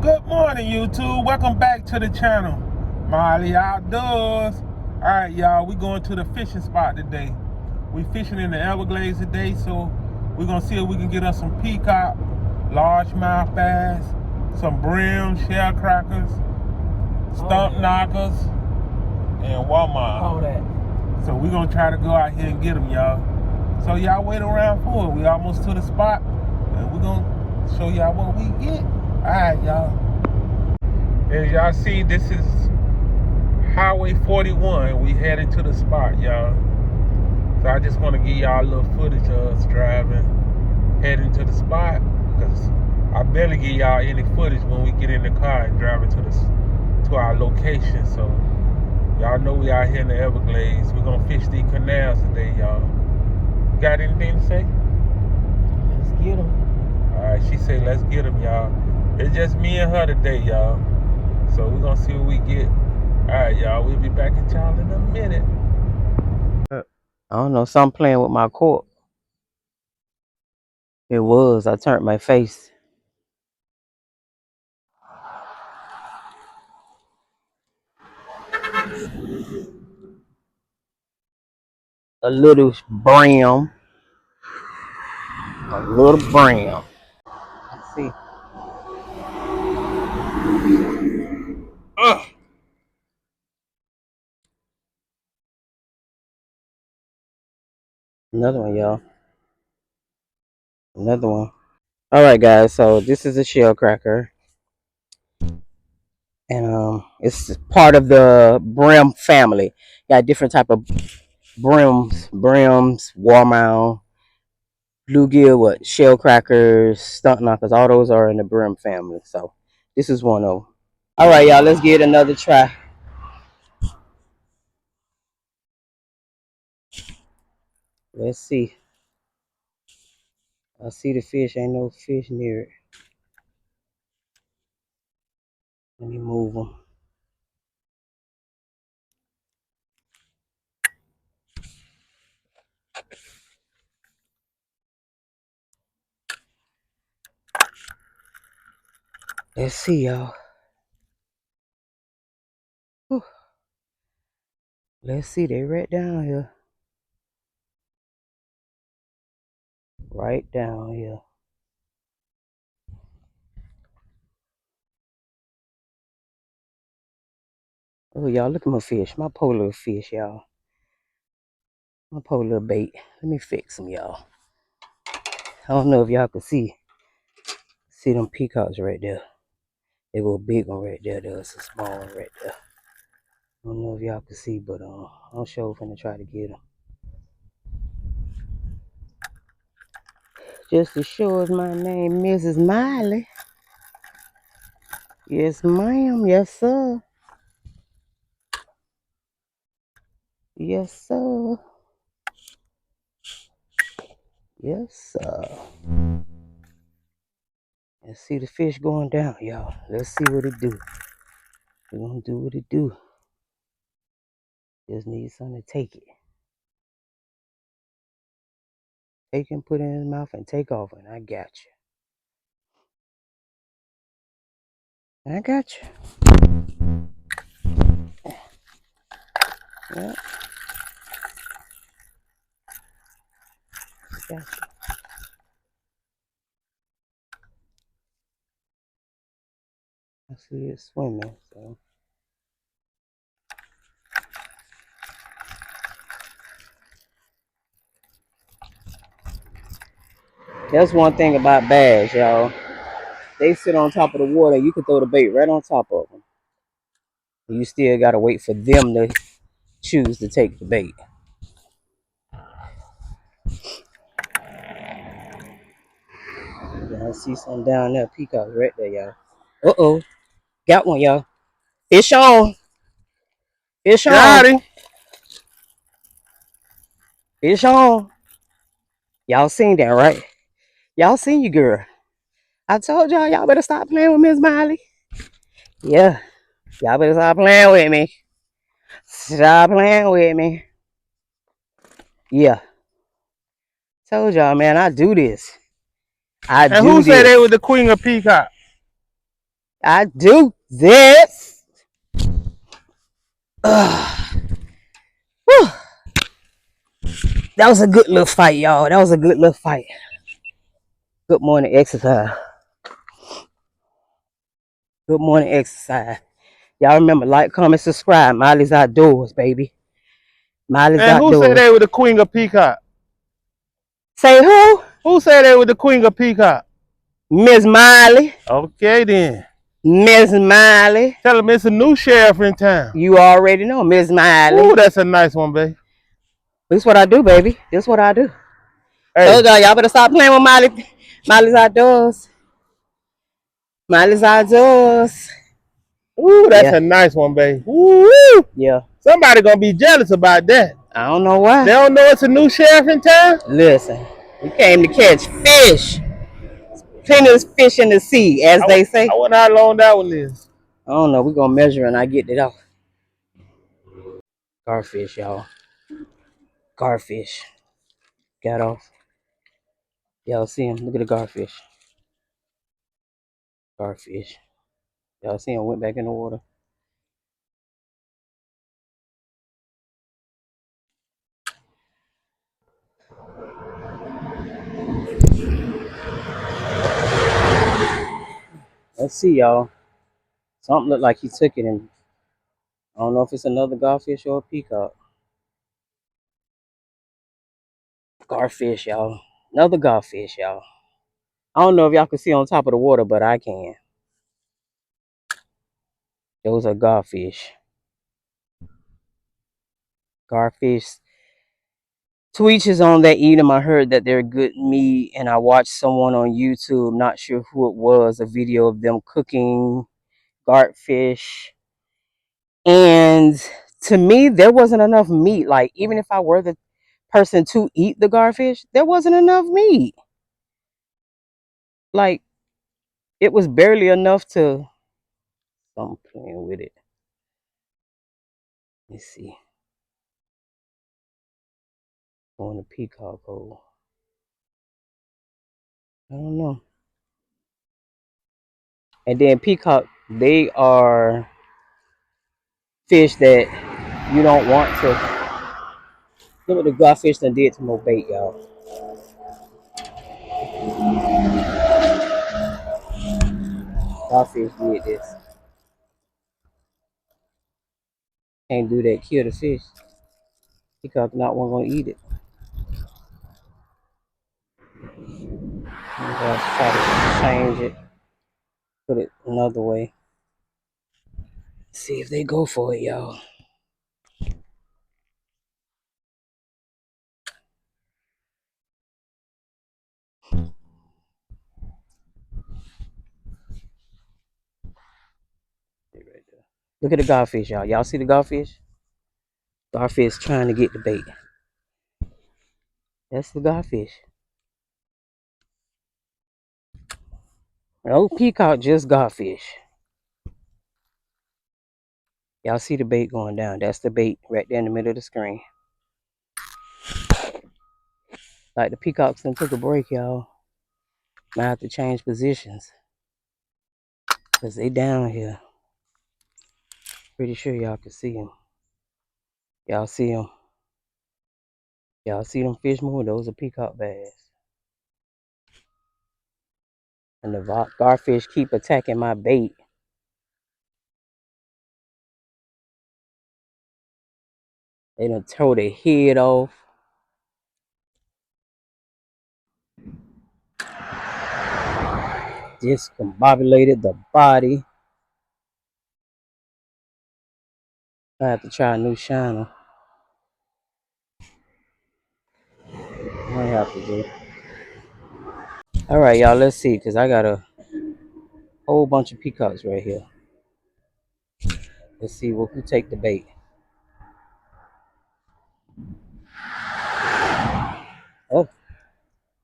Good morning, YouTube. Welcome back to the channel, Miley Outdoors. All right, y'all, we going to the fishing spot today. We fishing in the Everglades today, so we're gonna see if we can get us some peacock, largemouth bass, some brim, shell crackers, stump knockers, and Walmart. All that. So we're gonna try to go out here and get them, y'all. So y'all wait around for it. We almost to the spot, and we're gonna show y'all what we get. Alright, y'all. As y'all see, this is Highway 41. We heading to the spot, y'all. So I just want to give y'all a little footage of us driving, heading to the spot, because I barely give y'all any footage when we get in the car and driving to our location. So y'all know we out here in the Everglades. We're gonna fish these canals today, y'all. You got anything to say? Let's get them. Alright, she say let's get them, y'all. It's just me and her today, y'all. So we're gonna see what we get. Alright, y'all. We'll be back at y'all in a minute. I don't know, something playing with my cork. It was. I turned my face. A little brim. A little brim. Let's see. Ugh. Another one, y'all. Another one. Alright, guys. So this is a shell cracker. And it's part of the brim family. Got different type of brims, warmouth, bluegill, shell crackers, stunt knockers. All those are in the brim family. So this is one of them. All right, y'all. Let's give it another try. Let's see. I see the fish. Ain't no fish near it. Let me move them. Let's see, y'all. Let's see. They right down here. Right down here. Oh, y'all, look at my fish. My poor little fish, y'all. My poor little bait. Let me fix them, y'all. I don't know if y'all can see. See them peacocks right there. They go big one right there. There's a small one right there. I don't know if y'all can see, but I'm sure finna try to get them. Just as sure as my name, Mrs. Miley. Yes, ma'am. Yes, sir. Yes, sir. Yes, sir. Let's see the fish going down, y'all. Let's see what it do. We're gonna do what it do. Just need something to take it. Take and put it in his mouth and take off, and I got you. I got you. Yeah. Got you. I see it swimming, so. That's one thing about bass, y'all. They sit on top of the water. You can throw the bait right on top of them. You still got to wait for them to choose to take the bait. I see some down there. Peacocks right there, y'all. Uh-oh. Got one, y'all. Fish on. Fish on. Got him. Fish on. Y'all seen that, right? Y'all seen you, girl. I told y'all better stop playing with Miss Miley. Yeah. Y'all better stop playing with me. Stop playing with me. Yeah. Told y'all, man, I do this. I And do who said this. they was the queen of peacock? I do this. Ugh. Whew. That was a good little fight, y'all. That was a good little fight. Good morning exercise. Good morning exercise. Y'all remember, like, comment, subscribe. Miley's Outdoors, baby. Miley's And who said Outdoors. they were the queen of Peacock? Say who? Who said they were the queen of Peacock? Miss Miley. Okay then. Miss Miley. Tell them it's a new sheriff in town. You already know, Miss Miley. Ooh, that's a nice one, babe. This what I do, baby. This what I do. Hey. Told y'all better stop playing with Miley. Miley's Outdoors. Miley's Outdoors. Ooh, that's Yeah. a nice one, babe. Ooh. Yeah. Somebody gonna be jealous about that. I don't know why. They don't know it's a new sheriff in town? Listen, we came to catch fish. Plenty of fish in the sea, as they say. I wonder how long that one is. I don't know. We're going to measure and I get it off. Garfish, y'all. Garfish. Got off. Y'all see him? Look at the garfish. Garfish. Y'all see him? Went back in the water. Let's see, y'all. Something looked like he took it, and I don't know if it's another garfish or a peacock. Garfish, y'all. Another garfish, y'all. I don't know if y'all can see on top of the water, but I can. Those are garfish. Garfish. Tweeches on that eat them. I heard that they're good meat, and I watched someone on YouTube, not sure who it was, a video of them cooking garfish. And to me, there wasn't enough meat. Like, even if I were the person to eat the garfish, there wasn't enough meat. Like, it was barely enough to. I'm playing with it. Let's see. Going to peacock hole. I don't know. And then peacock, they are fish that you don't want to. Look what the garfish done did to my bait, y'all. Garfish did this. Can't do that. Kill the fish. Peacock not one gonna eat it. I'm gonna try to change it. Put it another way. See if they go for it, y'all. Right there. Look at the garfish, y'all. Y'all see the garfish? Garfish trying to get the bait. That's the garfish. No peacock, just garfish. Y'all see the bait going down. That's the bait right there in the middle of the screen. Like the peacocks done took a break, y'all. Might have to change positions. Because they down here. Pretty sure y'all can see them. Y'all see them. Y'all see them fish more? Those are peacock bass. And the garfish keep attacking my bait. They done throw their head off. Discombobulated the body. I have to try a new channel. I have to do. Alright, y'all, let's see, because I got a whole bunch of peacocks right here. Let's see who take the bait. Oh,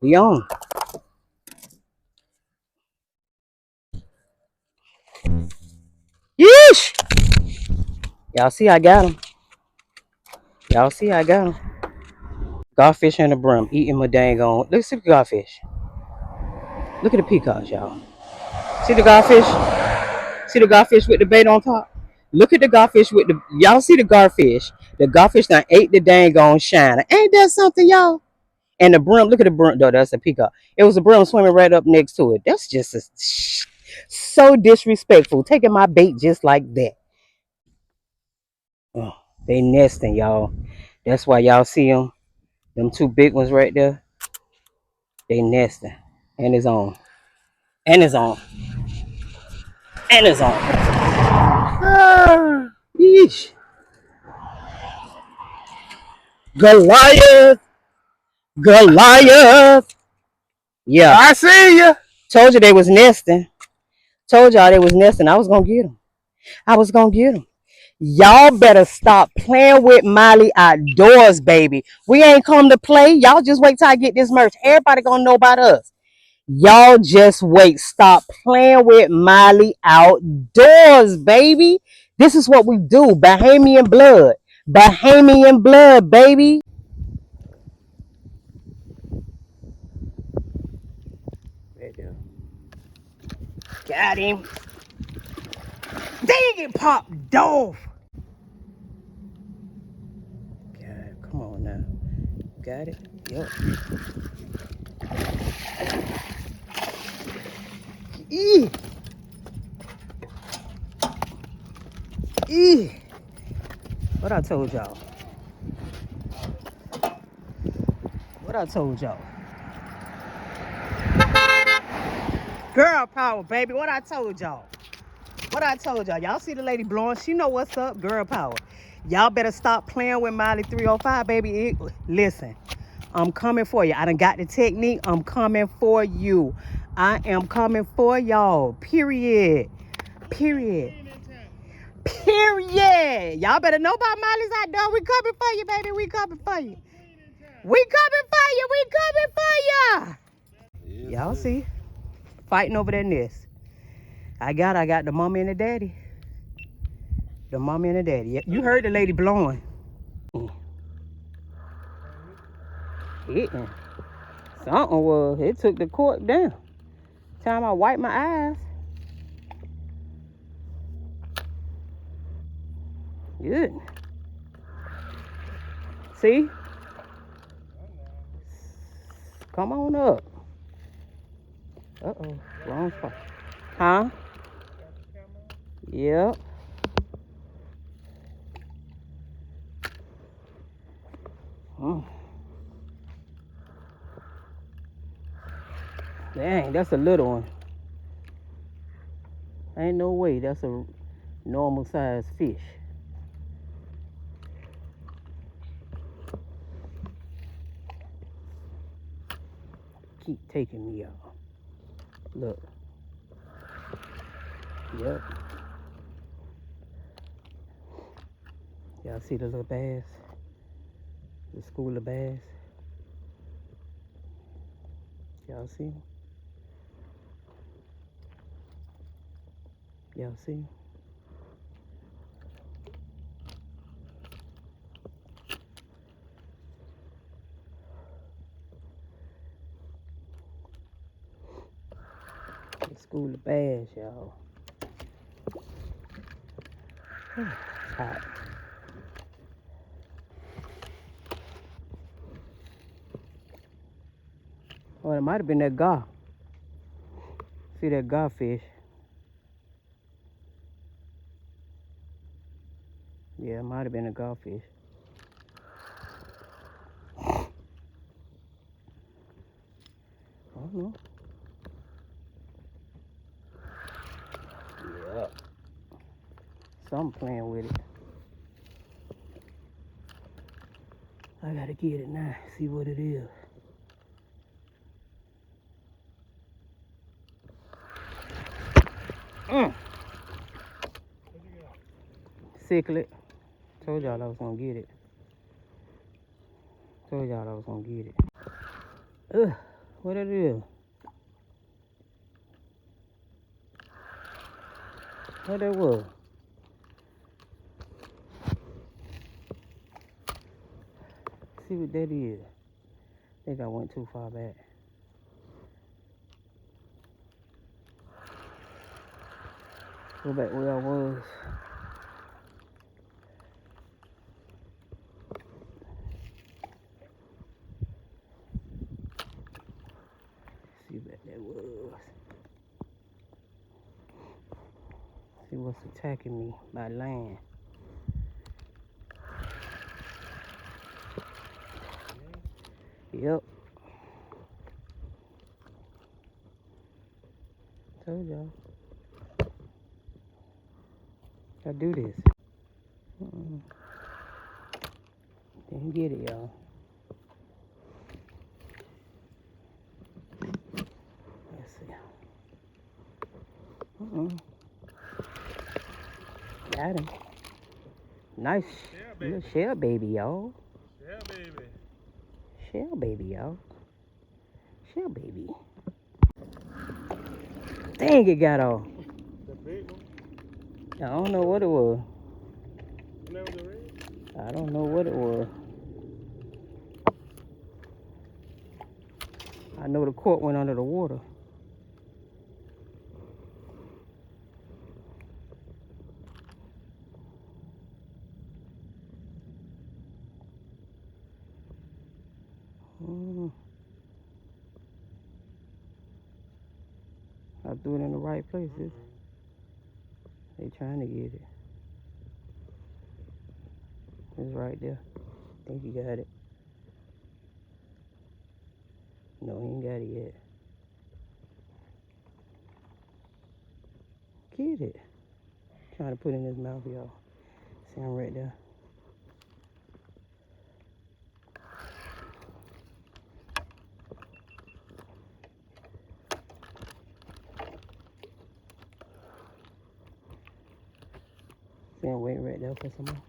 we on. Yeesh! Y'all see I got him. Y'all see I got him. Garfish and the brim eating my dang on. Let's see the garfish. Look at the peacocks, y'all. See the garfish? See the garfish with the bait on top? Look at the garfish with the, y'all see the garfish? The garfish done ate the dang on shiner. Ain't that something, y'all? And the brim, look at the brim, though, that's a peacock. It was a brim swimming right up next to it. That's just so disrespectful. Taking my bait just like that. Oh, they nesting, y'all. That's why y'all see them. Them two big ones right there. They nesting. And it's on. And it's on. And it's on. Yeesh. Goliath. Goliath. Yeah. I see ya. Told you they was nesting. Told y'all they was nesting. I was gonna get them. I was gonna get them. Y'all better stop playing with Miley outdoors, baby. We ain't come to play. Y'all just wait till I get this merch. Everybody gonna know about us. Y'all just wait. Stop playing with Miley outdoors, baby. This is what we do. Bahamian blood. Bahamian blood, baby. Right there. Got him. Dang it, popped off. God, come on now. Got it? Yep. Eee. Eee. What I told y'all? What I told y'all? Girl power, baby. What I told y'all? What I told y'all? Y'all see the lady blowing? She know what's up. Girl power. Y'all better stop playing with Miley 305, baby. Listen, I'm coming for you. I done got the technique. I'm coming for you. I am coming for y'all. Period. Period. Period. Y'all better know about Miley's outdoor. We coming for you, baby. We coming for you. We coming for you. We coming for you. Y'all see? Fighting over that nest. I got the mommy and the daddy. The mommy and the daddy. You heard the lady blowing. Hitting. Something was. It took the cork down. Time I wiped my eyes. Good. See? Come on up. Uh-oh. Wrong spot. Huh? Yep. Oh. Dang, that's a little one. Ain't no way that's a normal sized fish. Keep taking me out. Look. Yep. Y'all see the little bass? The school of bass? Y'all see them? Y'all see them? The school of bass, y'all. It's hot. Oh, it might have been that gar. See that garfish? Yeah, it might have been a garfish. I don't know. Yeah. Something playing with it. I gotta get it now. See what it is. Cichlid. Told y'all I was gonna get it. Told y'all I was gonna get it. Ugh, what it is? What that was? See what that is. I think I went too far back. Go back where I was. See what that was. See what's attacking me by land. Yep. Told y'all. I do this. Didn't get it, y'all. Let's see. Got him. Nice little shell baby, y'all. Shell baby. Shell baby, y'all. Shell baby. Dang, it got off. The big one? I don't know what it was. That was the red? I don't know what it was. I know the cork went under the water. I threw it in the right places. They trying to get it. It's right there. I think he got it. No, he ain't got it yet. Get it. Trying to put it in his mouth, y'all. See him right there. See him waiting right there for some more.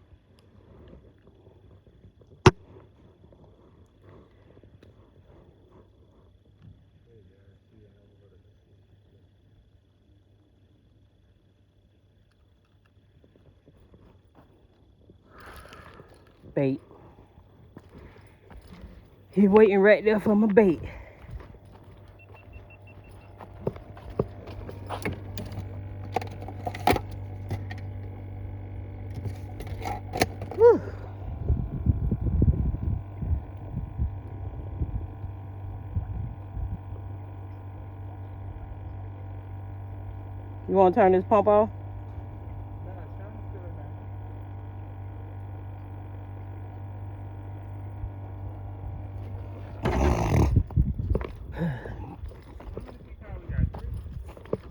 Bait. He waiting right there for my bait. Whew. You want to turn this pump off? Nah, Sean's still in there.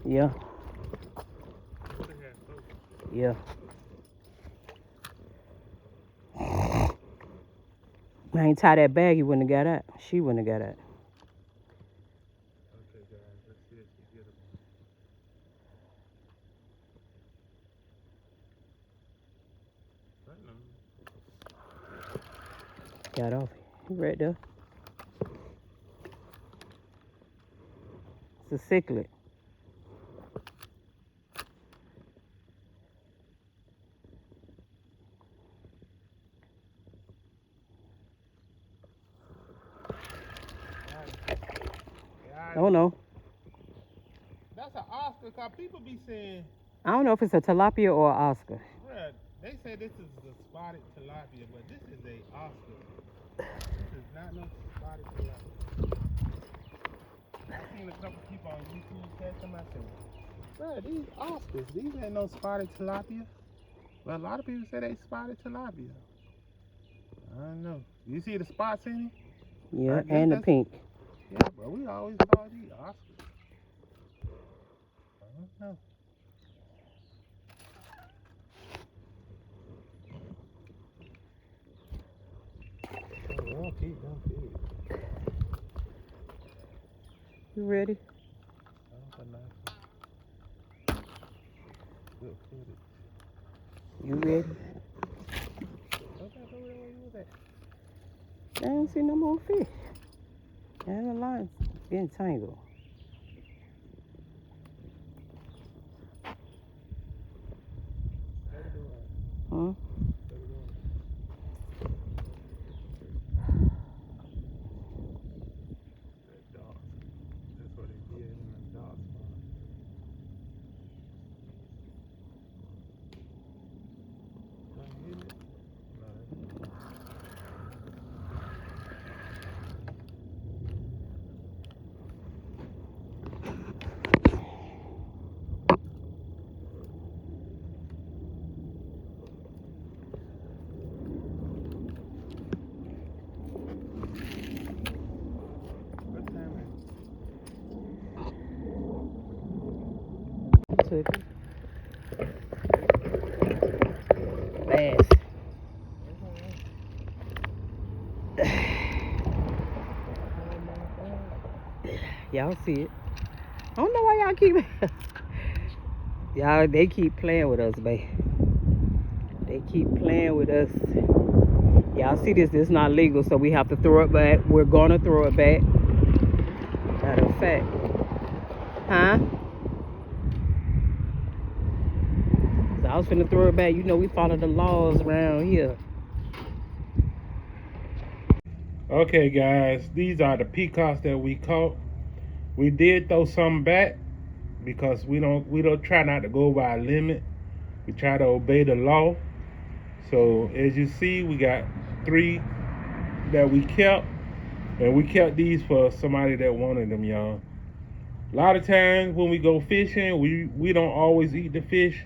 Yeah. Yeah. I ain't tie that bag, he wouldn't have got out. She wouldn't have got out. Okay, guys, let's see if she get him. Got off. He right there. It's a cichlid. I don't know. That's an Oscar, because people be saying, I don't know if it's a tilapia or an Oscar. bruh, they say this is the spotted tilapia, but this is a Oscar. This is not no spotted tilapia. I seen a couple people on YouTube catch them. I said, bruh, these Oscars, these ain't no spotted tilapia. But a lot of people say they spotted tilapia. I don't know. You see the spots in it? Yeah, and the pink. Yeah, but we always call these Oscars. I don't know. Oh, we'll keep them big. You ready? Good footage. You ready? Okay, where you was at? I don't see no more fish. And the line's getting tangled. Huh? That's what they did in the dark spot. cooking. Bass. Y'all see it. I don't know why y'all keep y'all, they keep playing with us, babe. They keep playing with us. Y'all see this is not legal, so we have to throw it back. We're gonna throw it back. Matter of fact. Huh? So I was finna throw it back. You know we follow the laws around here. Okay, guys, these are the peacocks that we caught. We did throw some back because we don't try not to go by a limit. We try to obey the law. So as you see, we got 3 that we kept, and we kept these for somebody that wanted them, y'all. A lot of times when we go fishing, we don't always eat the fish.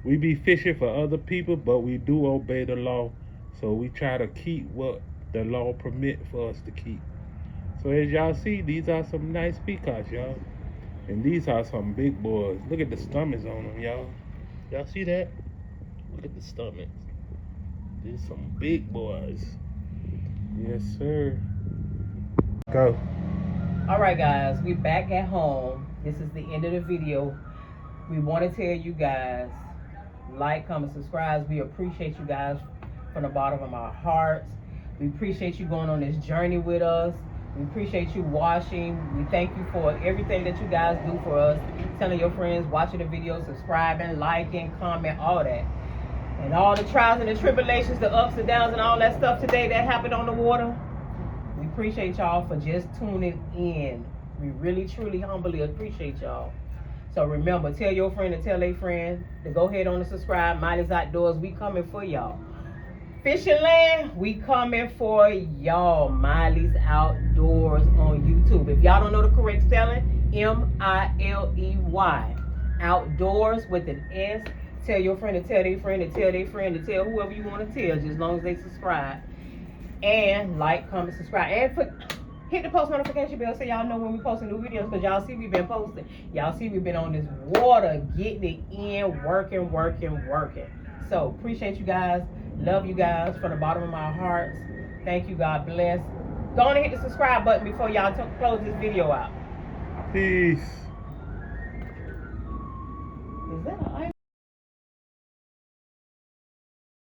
We be fishing for other people, but we do obey the law. So we try to keep what the law permit for us to keep. So as y'all see, these are some nice peacocks, y'all. And these are some big boys. Look at the stomachs on them, y'all. Y'all see that? Look at the stomachs. These some big boys. Yes, sir. Go. All right, guys, we're back at home. This is the end of the video. We want to tell you guys, like, comment, subscribe. We appreciate you guys from the bottom of our hearts. We appreciate you going on this journey with us. We appreciate you watching. We thank you for everything that you guys do for us. Telling your friends, watching the video, subscribing, liking, comment, all that. And all the trials and the tribulations, the ups and downs and all that stuff today that happened on the water. We appreciate y'all for just tuning in. We really, truly, humbly appreciate y'all. So remember, tell your friend and tell a friend to go ahead on and subscribe. Miley's Outdoors, we coming for y'all. Fishing Land, we coming for y'all. Miley's Outdoors on YouTube. If y'all don't know the correct spelling, M-I-L-E-Y. Outdoors with an S. Tell your friend to tell their friend to tell their friend to tell whoever you want to tell, just as long as they subscribe. And like, comment, subscribe. And hit the post notification bell so y'all know when we posting new videos, because y'all see we've been posting. Y'all see we've been on this water, getting it in, working. So appreciate you guys. Love you guys from the bottom of my heart. Thank you. God bless. Go on and hit the subscribe button before y'all close this video out. Peace. Is that an